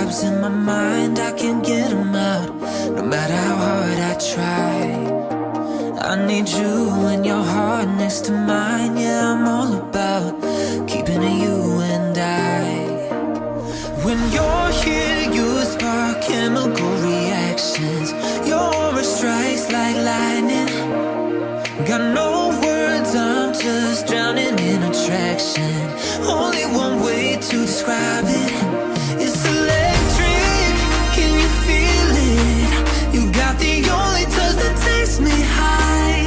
cobwebs in my mind, I can't get them out, no matter how hard I try. I need you and your heart next to mine. Yeah, I'm all about keeping it you and I. When you're here, you spark chemical reactions. Your aura strikes like lightning. Got no words, I'm just drowning in attraction. Only one way to describe it. It's electric, can you feel it? You got the only touch that takes me high.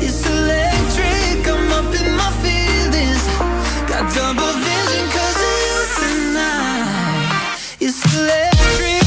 It's electric, I'm up in my feelings. Got double vision 'cause of you tonight. It's electric.